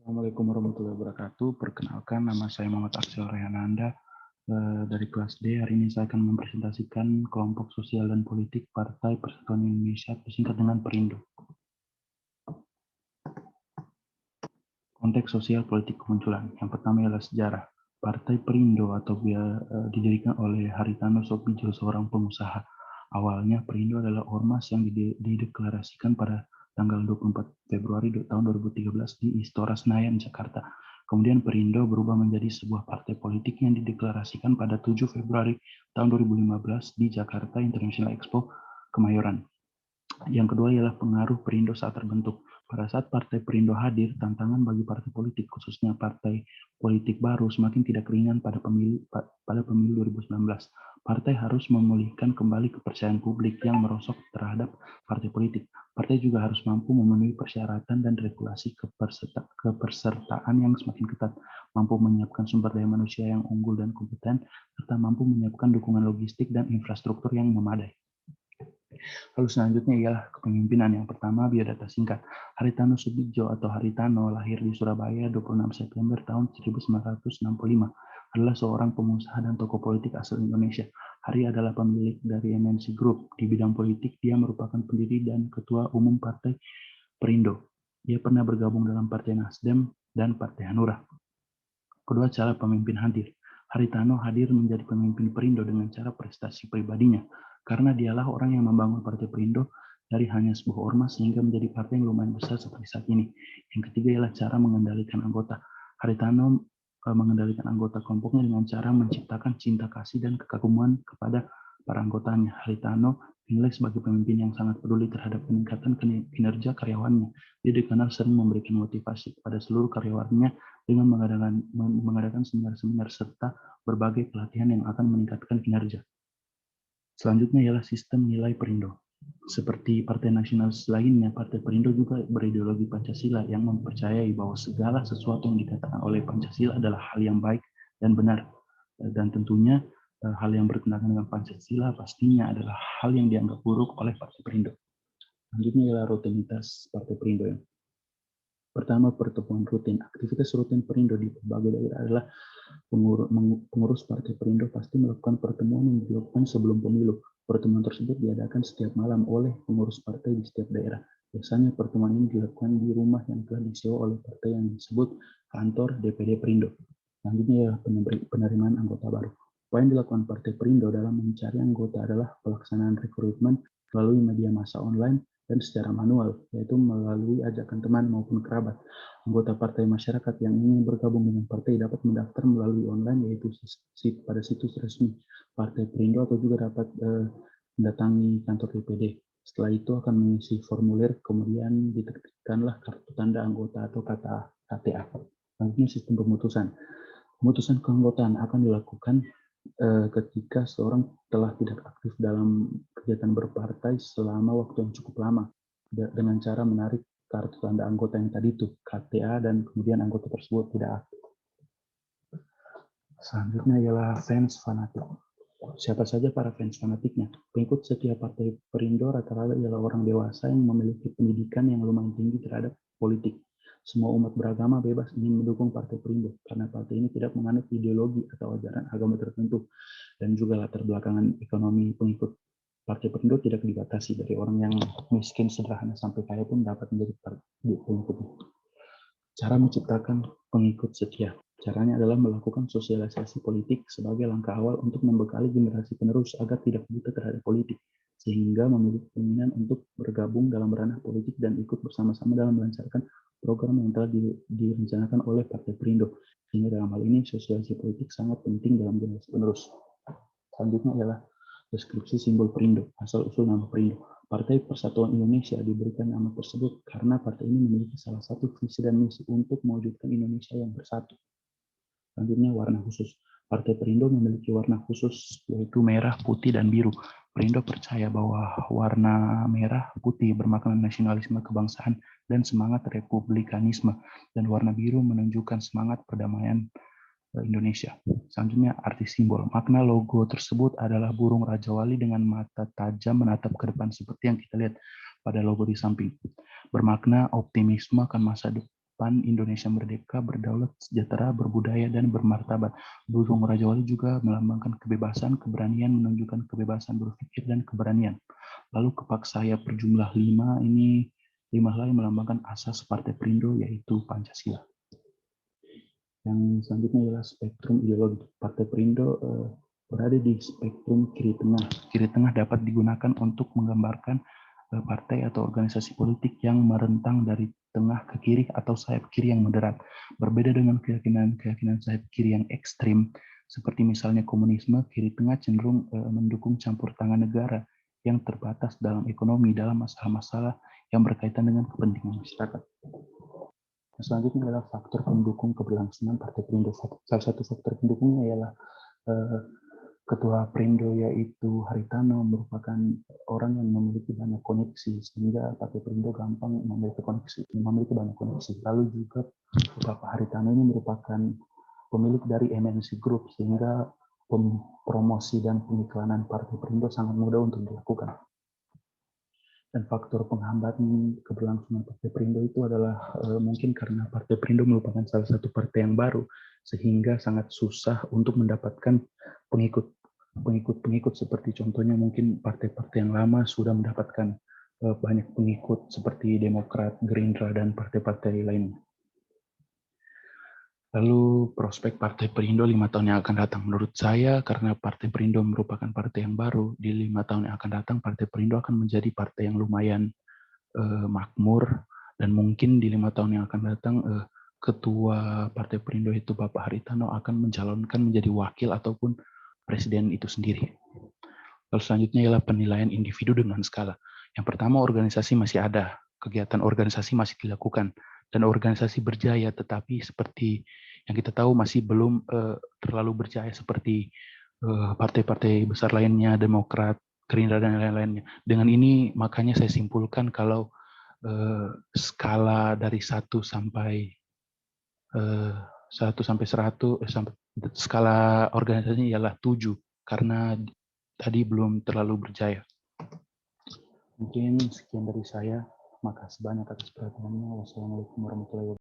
Assalamualaikum warahmatullahi wabarakatuh. Perkenalkan, nama saya Muhammad Aksel Rehananda dari kelas D. Hari ini saya akan mempresentasikan kelompok sosial dan politik Partai Persatuan Indonesia, disingkat dengan Perindo. Konteks sosial politik kemunculan. Yang pertama adalah sejarah. Partai Perindo atau didirikan oleh Haritano Soekbijo, seorang pengusaha. Awalnya Perindo adalah ormas yang dideklarasikan pada tanggal 24 Februari tahun 2013 di Istora Senayan, Jakarta. Kemudian Perindo berubah menjadi sebuah partai politik yang dideklarasikan pada 7 Februari tahun 2015 di Jakarta International Expo, Kemayoran. Yang kedua ialah pengaruh Perindo saat terbentuk. Pada saat Partai Perindo hadir, tantangan bagi partai politik, khususnya partai politik baru, semakin tidak ringan pada pemilu 2019. Partai harus memulihkan kembali kepercayaan publik yang merosot terhadap partai politik. Partai juga harus mampu memenuhi persyaratan dan regulasi kepesertaan yang semakin ketat, mampu menyiapkan sumber daya manusia yang unggul dan kompeten, serta mampu menyiapkan dukungan logistik dan infrastruktur yang memadai. Lalu selanjutnya ialah kepemimpinan. Yang pertama, biodata singkat. Haritano Soekbijo atau Haritano lahir di Surabaya 26 September tahun 1965. Adalah seorang pengusaha dan tokoh politik asal Indonesia. Hari adalah pemilik dari MNC Group. Di bidang politik, dia merupakan pendiri dan ketua umum Partai Perindo. Dia pernah bergabung dalam Partai Nasdem dan Partai Hanura. Kedua, cara pemimpin hadir. Haritano hadir menjadi pemimpin Perindo dengan cara prestasi pribadinya, karena dialah orang yang membangun Partai Perindo dari hanya sebuah ormas sehingga menjadi partai yang lumayan besar seperti saat ini. Yang ketiga ialah cara mengendalikan anggota. Haritano mengendalikan anggota kelompoknya dengan cara menciptakan cinta kasih dan kekaguman kepada para anggotanya. Haritano dinilai sebagai pemimpin yang sangat peduli terhadap peningkatan kinerja karyawannya. Dia dikenal sering memberikan motivasi kepada seluruh karyawannya dengan mengadakan seminar-seminar serta berbagai pelatihan yang akan meningkatkan kinerja. Selanjutnya ialah sistem nilai Perindo. Seperti partai nasionalis lainnya, Partai Perindo juga berideologi Pancasila yang mempercayai bahwa segala sesuatu yang dikatakan oleh Pancasila adalah hal yang baik dan benar. Dan tentunya hal yang bertentangan dengan Pancasila pastinya adalah hal yang dianggap buruk oleh Partai Perindo. Selanjutnya ialah rutinitas Partai Perindo. Pertama, pertemuan rutin. Aktivitas rutin Perindo di berbagai daerah adalah pengurus Partai Perindo pasti melakukan pertemuan yang dilakukan sebelum pemilu. Pertemuan tersebut diadakan setiap malam oleh pengurus partai di setiap daerah. Biasanya pertemuan ini dilakukan di rumah yang telah disewa oleh partai yang disebut kantor DPD Perindo. Selanjutnya penerimaan anggota baru. Poin dilakukan Partai Perindo dalam mencari anggota adalah pelaksanaan rekrutmen melalui media massa online dan secara manual, yaitu melalui ajakan teman maupun kerabat. Anggota partai masyarakat yang ingin bergabung dengan partai dapat mendaftar melalui online, yaitu pada situs resmi Partai Perindo, atau juga dapat mendatangi kantor DPD. Setelah itu akan mengisi formulir, kemudian diterbitkanlah kartu tanda anggota atau KTA. Selanjutnya sistem pemutusan. Pemutusan keanggotaan akan dilakukan ketika seorang telah tidak aktif dalam kegiatan berpartai selama waktu yang cukup lama dengan cara menarik kartu tanda anggota yang tadi itu, KTA, dan kemudian anggota tersebut tidak aktif. Selanjutnya ialah fans fanatik. Siapa saja para fans fanatiknya? Pengikut setiap Partai Perindo rata-rata ialah orang dewasa yang memiliki pendidikan yang lumayan tinggi terhadap politik. Semua umat beragama bebas ingin mendukung Partai Perindo karena partai ini tidak menganut ideologi atau ajaran agama tertentu, dan juga latar belakangan ekonomi pengikut Partai Perindo tidak dibatasi, dari orang yang miskin sederhana sampai kaya pun dapat menjadi pengikutnya. Cara menciptakan pengikut setia. Caranya adalah melakukan sosialisasi politik sebagai langkah awal untuk membekali generasi penerus agar tidak buta terhadap politik, sehingga memiliki keinginan untuk bergabung dalam ranah politik dan ikut bersama-sama dalam melancarkan program yang telah direncanakan oleh Partai Perindo. Sehingga dalam hal ini sosialisasi politik sangat penting dalam generasi penerus. Selanjutnya adalah deskripsi simbol Perindo, asal-usul nama Perindo. Partai Persatuan Indonesia diberikan nama tersebut karena partai ini memiliki salah satu visi dan misi untuk mewujudkan Indonesia yang bersatu. Selanjutnya, warna khusus. Partai Perindo memiliki warna khusus, yaitu merah, putih, dan biru. Perindo percaya bahwa warna merah putih bermakna nasionalisme, kebangsaan, dan semangat republikanisme, dan warna biru menunjukkan semangat perdamaian Indonesia. Selanjutnya, arti simbol. Makna logo tersebut adalah burung Raja Wali dengan mata tajam menatap ke depan seperti yang kita lihat pada logo di samping. Bermakna optimisme akan masa PAN Indonesia Merdeka, berdaulat, sejahtera, berbudaya, dan bermartabat. Burung Raja Wali juga melambangkan kebebasan, keberanian, menunjukkan kebebasan berpikir dan keberanian. Lalu kepak sayap berjumlah 5 ini 5 helai melambangkan asas Partai Perindo, yaitu Pancasila. Yang selanjutnya adalah spektrum ideologi. Partai Perindo berada di spektrum kiri tengah. Kiri tengah dapat digunakan untuk menggambarkan partai atau organisasi politik yang merentang dari tengah ke kiri atau sayap kiri yang moderat. Berbeda dengan keyakinan sayap kiri yang ekstrim, seperti misalnya komunisme, kiri tengah cenderung mendukung campur tangan negara yang terbatas dalam ekonomi dalam masalah-masalah yang berkaitan dengan kepentingan masyarakat. Selanjutnya adalah faktor pendukung keberlangsungan Partai Perindo. Salah satu faktor pendukungnya ialah Ketua Perindo, yaitu Haritano, merupakan orang yang memiliki banyak koneksi, sehingga Partai Perindo gampang memiliki banyak koneksi. Lalu juga Bapak Haritano ini merupakan pemilik dari MNC Group, sehingga promosi dan pengiklanan Partai Perindo sangat mudah untuk dilakukan. Dan faktor penghambat keberlangsungan Partai Perindo itu adalah mungkin karena Partai Perindo merupakan salah satu partai yang baru, sehingga sangat susah untuk mendapatkan pengikut seperti contohnya mungkin partai-partai yang lama sudah mendapatkan banyak pengikut seperti Demokrat, Gerindra, dan partai-partai lainnya. Lalu prospek Partai Perindo 5 tahun yang akan datang. Menurut saya, karena Partai Perindo merupakan partai yang baru, di 5 tahun yang akan datang, Partai Perindo akan menjadi partai yang lumayan makmur, dan mungkin di 5 tahun yang akan datang, Ketua Partai Perindo itu Bapak Haritano akan mencalonkan menjadi wakil ataupun presiden itu sendiri. Lalu selanjutnya ialah penilaian individu dengan skala. Yang pertama, organisasi masih ada, kegiatan organisasi masih dilakukan, dan organisasi berjaya, tetapi seperti yang kita tahu masih belum terlalu berjaya seperti partai-partai besar lainnya, Demokrat, Gerindra, dan lain-lainnya. Dengan ini makanya saya simpulkan kalau skala dari 1 sampai 100 skala organisasinya ialah 7 karena tadi belum terlalu berjaya. Mungkin sekian dari saya. Makasih banyak atas perhatiannya. Wassalamualaikum warahmatullahi wabarakatuh.